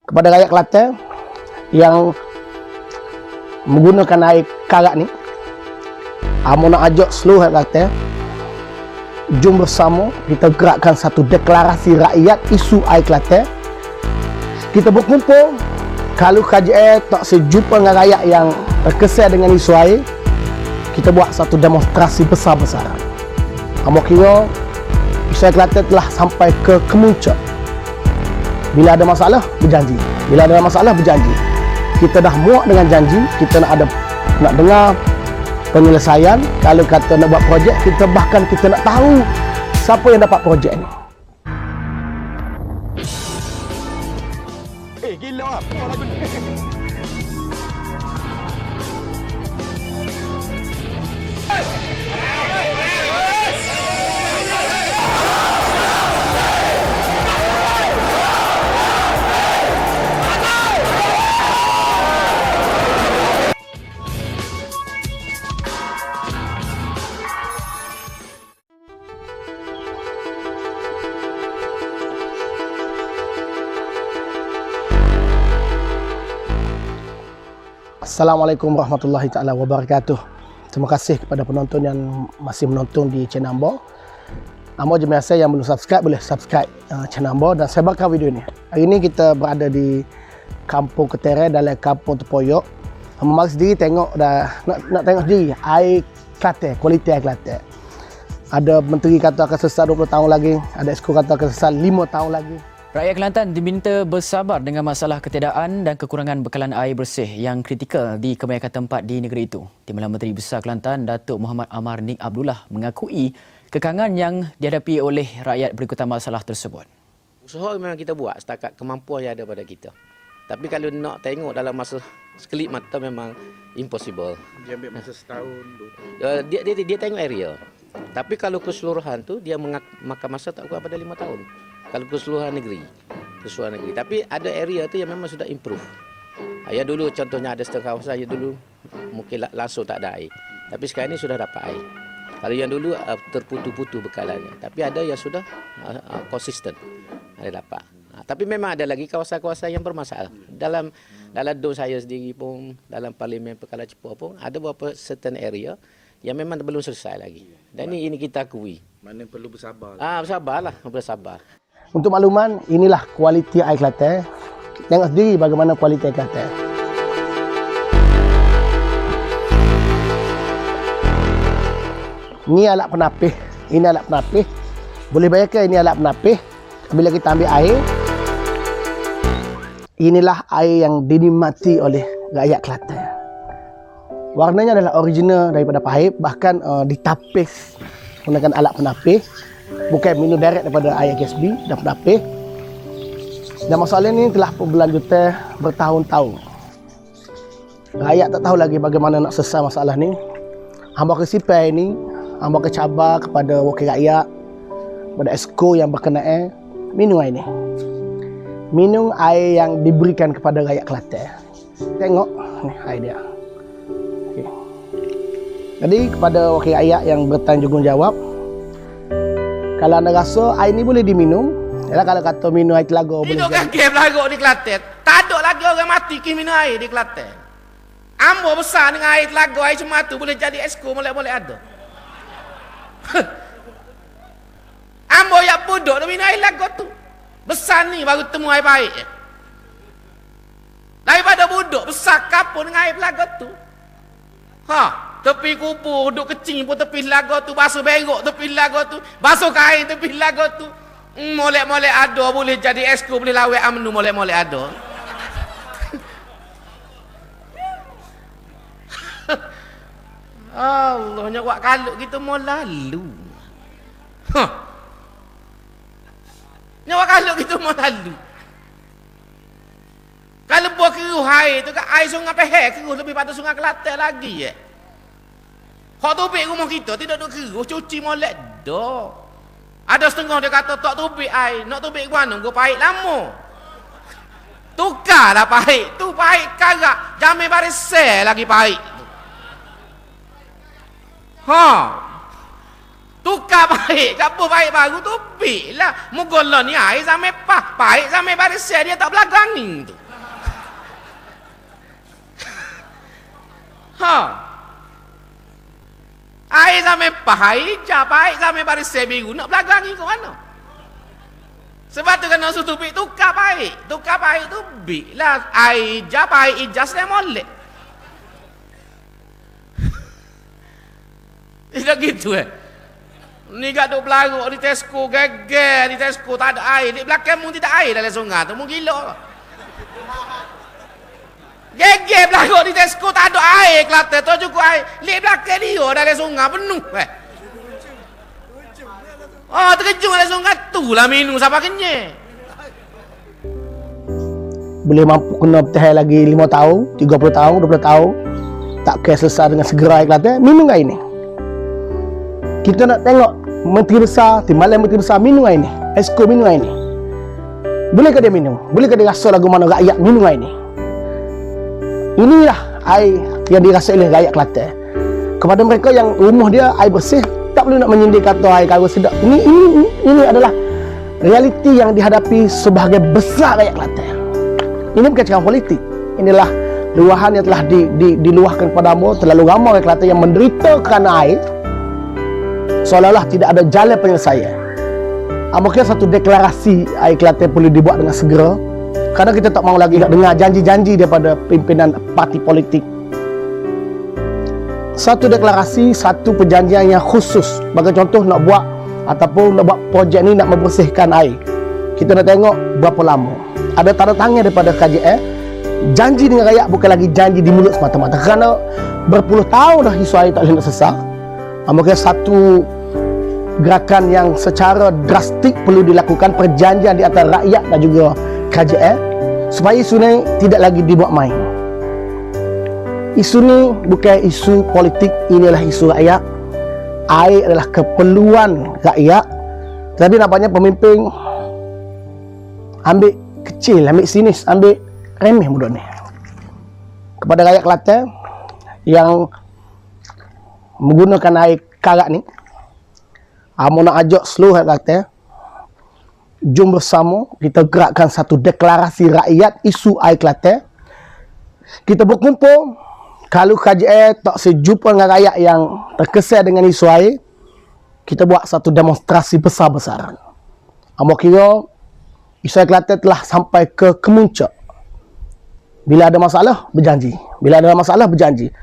kepada rakyat Kelantan yang menggunakan air karat ni, amo nak ajak seluruh rakyat Kelantan, jom bersama kita gerakkan satu deklarasi rakyat isu air Kelantan. Kita berkumpul, kalau KJL tak sejumpa dengan rakyat yang terkesan dengan isu air, kita buat satu demonstrasi besar-besaran. Amo kira isu air Kelantan telah sampai ke kemuncak. Bila ada masalah, berjanji. Bila ada masalah, berjanji. Kita dah muak dengan janji, kita nak dengar penyelesaian. Kalau kata nak buat projek, kita nak tahu siapa yang dapat projek ni. Gila apa lagu ni? Assalamualaikum warahmatullahi taala wabarakatuh. Terima kasih kepada penonton yang masih menonton di channel Ambo. Ambo je biasa yang belum subscribe boleh subscribe channel Ambo dan sebarkan video ni. Hari ini kita berada di Kampung Ketere dalam Kampung Tepoyok. Ambo mari sendiri tengok dah nak tengok sendiri air Kelantan, kualiti air Kelantan. Ada menteri kata akan selesai 20 tahun lagi, ada esko kata akan selesai 5 tahun lagi. Rakyat Kelantan diminta bersabar dengan masalah ketiadaan dan kekurangan bekalan air bersih yang kritikal di kebanyakan tempat di negeri itu. Timbalan Menteri Besar Kelantan, Datuk Muhammad Amar Nik Abdullah mengakui kekangan yang dihadapi oleh rakyat berikutan masalah tersebut. Usaha memang kita buat setakat kemampuan yang ada pada kita. Tapi kalau nak tengok dalam masa sekelip mata memang impossible. Dia ambil masa setahun tu. Dia tengok area. Tapi kalau keseluruhan tu dia makan masa tak kurang pada 5 tahun. Kalau keseluruhan negeri. Tapi ada area tu yang memang sudah improve. Ya dulu contohnya ada setengah kawasan yang dulu mungkin langsung tak ada air. Tapi sekarang ni sudah dapat air. Kalau yang dulu terputu-putu bekalannya. Tapi ada yang sudah konsisten. Ada dapat. Tapi memang ada lagi kawasan-kawasan yang bermasalah. Dalam dom saya sendiri pun, dalam Parlimen Pekala Cepu pun, ada beberapa certain area yang memang belum selesai lagi. Dan ini kita akui. Mana perlu bersabar. Bersabarlah, bersabar. Untuk makluman, inilah kualiti air Kelantan. Tengok sendiri bagaimana kualiti air Kelantan. Ini alat penapis. Ini alat penapis. Boleh bayangkan ini alat penapis. Bila kita ambil air, inilah air yang dinikmati oleh rakyat Kelantan. Warnanya adalah original daripada pahit, bahkan ditapis menggunakan alat penapis. Bukan minum direct daripada air KSB dan penapis. Dan masalah ini telah berlanjutan bertahun-tahun. Rakyat tak tahu lagi bagaimana nak selesai masalah ni. Hamba kesipai ini, hamba kecabar kepada wakil rakyat, kepada esko yang berkenaan, minum air ni. Minum air yang diberikan kepada rakyat Kelantan. Tengok ni air dia. Okay. Jadi kepada wakil rakyat yang bertanggungjawab, kalau anda rasa air ni boleh diminum, yalah kalau kata minum air telaga boleh. Itu kan game lagu di Kelantan. Tak ada lagi orang mati ke minum air di Kelantan. Ambo besar dengan air telaga, air cematu boleh jadi esko, boleh ada. Ambo yang bodoh nak minum air telaga tu. Besar ni baru temu air baik. Daripada bodoh besar kapur dengan air telaga tu. Tepi kubur, duduk kecing pun tepi telaga tu, basuh berok tepi telaga tu, basuh kain tepi telaga tu. Molek-molek ada boleh jadi esko, boleh lawek amnu molek-molek ada. Allah nyawak kaluk kita mau lalu. Nyawak kaluk kita mau lalu. Kalau buat keruh air tu kan air sungai Pehek keruh lebih pada sungai Kelantan lagi Hak tubik rumah kita tidak duk keruh, cuci molek dah. Ada setengah dia kata tak tubik air, nak tubik ke mana? Gua pahit lama. Tukarlah pahit, tu pahit karak, jamin baris sel lagi pahit. Tukar baik, kapur baik baru tu bik lah. Mugollah ni air sampai baik sampai baris dia tak belakangin tu. Ha. Air sampai baik, baik sampai baris biru nak belakangin ke mana? Sebab tu kena sutupik tukar baik. Tukar baik tu bik lah. Air baik ijas dia molek. Tidak gitu Ni kat duk belaruk di Tesco, geger di Tesco tak ada air. Di belakang mu tidak air dalam sungai tu, mu gila. Geger belaruk di Tesco tak ada air, Kelantan tu cukup air. Di belakang dia dalam sungai penuh. Oh, terkejut dalam sungai tu lah minum siapa kenyek. Boleh mampu kena bertahan lagi 5 tahun, 30 tahun, 20 tahun. Tak kira selesai dengan segera Kelantan, minum air ni. Kita nak tengok Menteri Besar, Timbalan Menteri Besar minum air ni. Esko minum air ni. Bolehkah dia minum? Bolehkah dia rasa lagu mana rakyat minum air ni? Inilah air yang dirasa oleh rakyat Kelantan. Kepada mereka yang rumah dia air bersih, tak perlu nak menyindir kata air kara sedap. Ini adalah realiti yang dihadapi sebahagian besar rakyat Kelantan. Ini bukan cakap politik. Inilah luahan yang telah diluahkan padamu. Terlalu ramai rakyat Kelantan yang menderita kerana air. Seolah-olah tidak ada jalan penyelesaian. Mungkin satu deklarasi air Kelantan perlu dibuat dengan segera. Kerana kita tak mahu lagi nak dengar janji-janji daripada pimpinan parti politik. Satu deklarasi, satu perjanjian yang khusus. Bagi contoh nak buat ataupun nak buat projek ni nak membersihkan air. Kita nak tengok berapa lama. Ada tanda tangan daripada KJL. Janji dengan rakyat bukan lagi janji di mulut semata-mata. Kerana berpuluh tahun dah isu air tak boleh nak selesai. Mungkin satu gerakan yang secara drastik perlu dilakukan, perjanjian di antara rakyat dan juga KJL supaya isu ni tidak lagi dibuat main. Isu ni bukan isu politik, inilah isu rakyat. Air adalah keperluan rakyat. Tapi nampaknya pemimpin ambil kecil, ambil sinis, ambil remeh budak ni. Kepada rakyat Kelantan yang menggunakan air karat ni, Amo nak ajak seluruh rakyat Kelantan, jom bersama kita gerakkan satu deklarasi rakyat isu air Kelantan. Kita berkumpul. Kalau KJL tak sejumpa dengan rakyat yang terkesan dengan isu air, kita buat satu demonstrasi besar-besaran. Amo kira isu air Kelantan telah sampai ke kemuncak. Bila ada masalah, berjanji. Bila ada masalah, berjanji.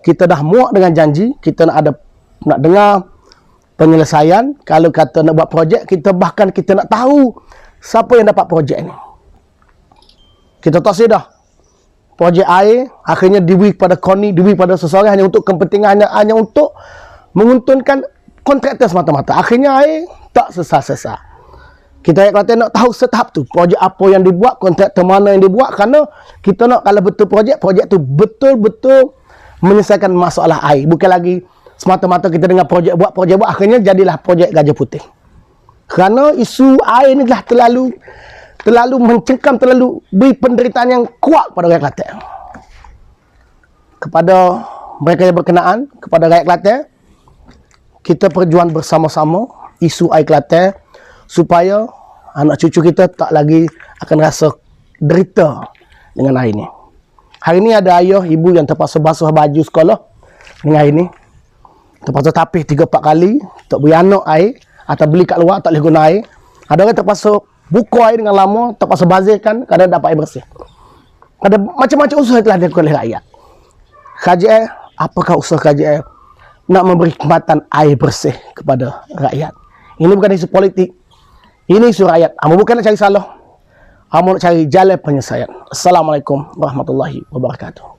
Kita dah muak dengan janji. Kita nak dengar penyelesaian. Kalau kata nak buat projek, kita nak tahu siapa yang dapat projek ni. Kita tak sedah projek air akhirnya diberi kepada KONI, diberi kepada seseorang hanya untuk kepentingan, hanya untuk menguntungkan kontraktor semata-mata. Akhirnya air tak selesai-selesai. Kita nak tahu setahap tu projek apa yang dibuat, kontraktor mana yang dibuat, kerana kita nak kalau betul projek tu betul-betul menyelesaikan masalah air. Bukan lagi semata-mata kita dengar projek buat, akhirnya jadilah projek Gajah Putih. Kerana isu air ni telah terlalu mencengkam, terlalu beri penderitaan yang kuat kepada rakyat Kelantan. Kepada mereka yang berkenaan, kepada rakyat Kelantan, kita perjuang bersama-sama isu air Kelantan supaya anak cucu kita tak lagi akan rasa derita dengan air ni. Hari ni ada ayah, ibu yang terpaksa basuh baju sekolah dengan air ni. Terpaksa tapis 3-4 kali, tak beri anak air, atau beli kat luar, tak boleh guna air. Ada orang terpaksa buka air dengan lama, terpaksa bazirkan, kadang dapat air bersih. Ada macam-macam usaha telah dilakukan oleh rakyat. KJL, apakah usaha KJL nak memberi khidmatan air bersih kepada rakyat? Ini bukan isu politik. Ini isu rakyat. Amo bukan nak cari salah. Amo nak cari jalan penyelesaian. Assalamualaikum warahmatullahi wabarakatuh.